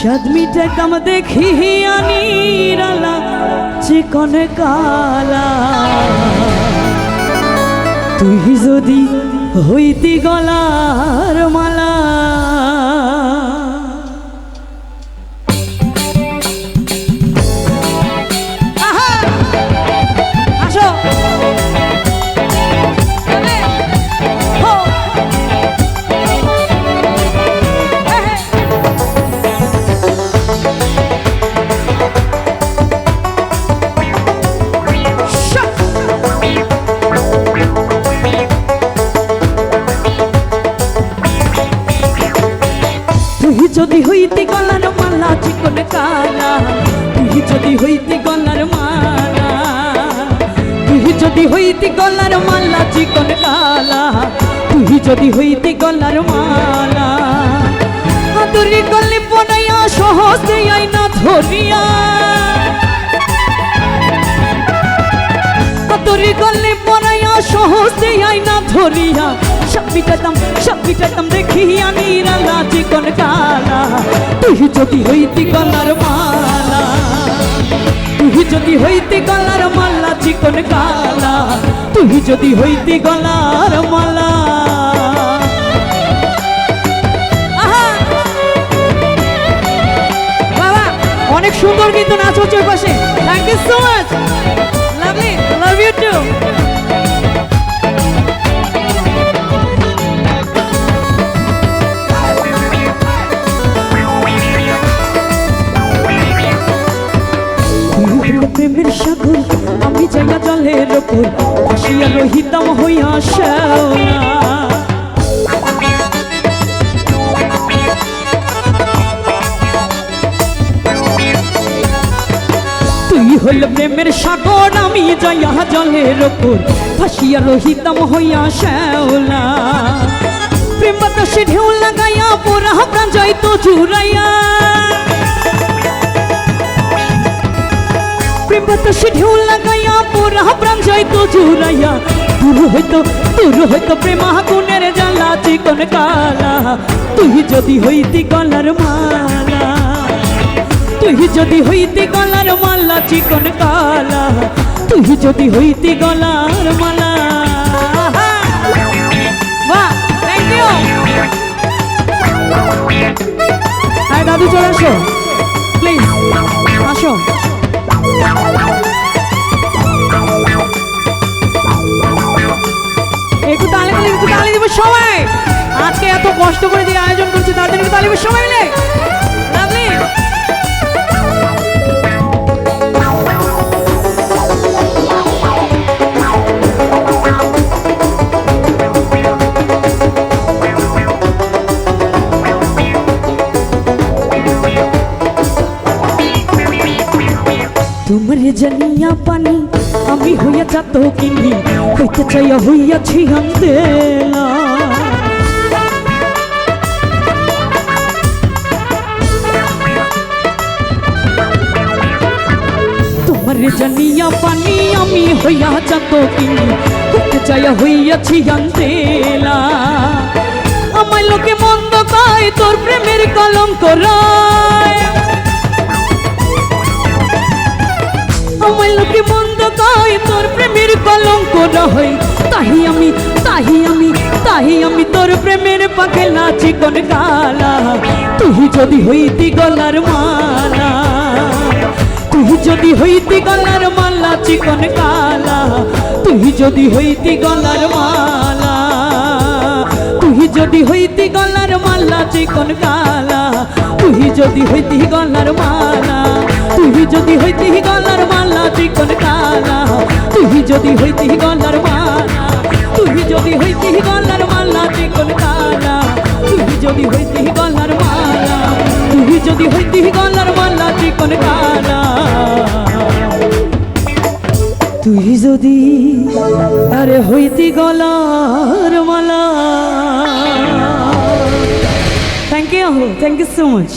সাদ মিটাইতাম দেখিয়া নিরালা চিকন কালা তুই যদি হইতি গলার মালা যদি হইতি গলার মালা চিকন কালা তুই যদি হইতি গলার মালা তুই যদি হইতি গলার মালা চিকন কালা তুই যদি হইতি গলার মালা আদরি গলে পড়াইয়া সহজে আইনা ধরিয়া আদরি গলে পড়াইয়া সহজে আইনা ধরিয়া সব মিটাইতাম দেখিয়া নিরালা চিকন কালা তুই যদি হইতি গলার মালা তুই যদি হইতি গলার মালা চিকন কালা তুই যদি হইতি গলার মালা বাবা অনেক সুন্দর কিন্তু নাচ হচ্ছে ওই পাশে thank you so much lovely love you too প্রেমের সাগর আমি যাইয়া জলের ওপর ভাসিয়া রহিতাম হইয়া শ্যাওলা তুই হইল প্রেমের সাগর আমি যাইয়া জলের ওপর ভাসিয়া রহিতাম হইয়া শ্যাওলা প্রেম বাতাসে ঢেউ লাগাইয়া পোড়া প্রাণ যাইতো জুড়াইয়া প্রেম বাতাসে ঢেউ লাগাইয়া পোড়া প্রাণ যাইতো জুড়াইয়া তোর হয়তো প্রেম আগুনের জ্বালা চিকন কালা তুই যদি হইতি গলার মালা তুই যদি হইতি গলার মালা চিকন কালা তুই যদি হইতি গলার মালা বাহ থ্যাংক ইউ হ্যাঁ দাদু চলে আসো প্লিজ আসো একটু তালি দিব সবাই আজকে এত কষ্ট করে যে আয়োজন করছে তার জন্য তালি দিব সবাই মিলে লাভলি তোমার জানিয়া পানি আমি হইয়া যাত কিনি হইতে চাইয়া হইয়াছি আন্দেলা তোমার জানিয়া পানি আমি হইয়া যাত কিনি হইতে চাইয়া হইয়াছি আন্দেলা আমায় লোকে মন্দ কয় তোর প্রেমের কলঙ্ক রায় আমায় লোকে মন্দ কয় তোর প্রেমের কলঙ্ক রয় তাহি আমি তোর প্রেমের পাখেলা চিকন কালা তুই যদি হইতি গলার মালা তুই যদি হইতি গলার মালা চিকন কালা তুই যদি হইতি গলার মালা তুই যদি হইতি গলার মালা চিকন কালা তুই যদি হইতি গলার মালা তুই যদি হইতি গলার মালা চিকন কালা তুই যদি হইতি গলার মালা তুই যদি হইতি গলার মালা চিকন কালা তুই যদি হইতি গলার মালা তুই যদি হইতি গলার মালা চিকন কালা তুই যদি আরে হইতি গলার মালা থ্যাংক ইউ সো মাচ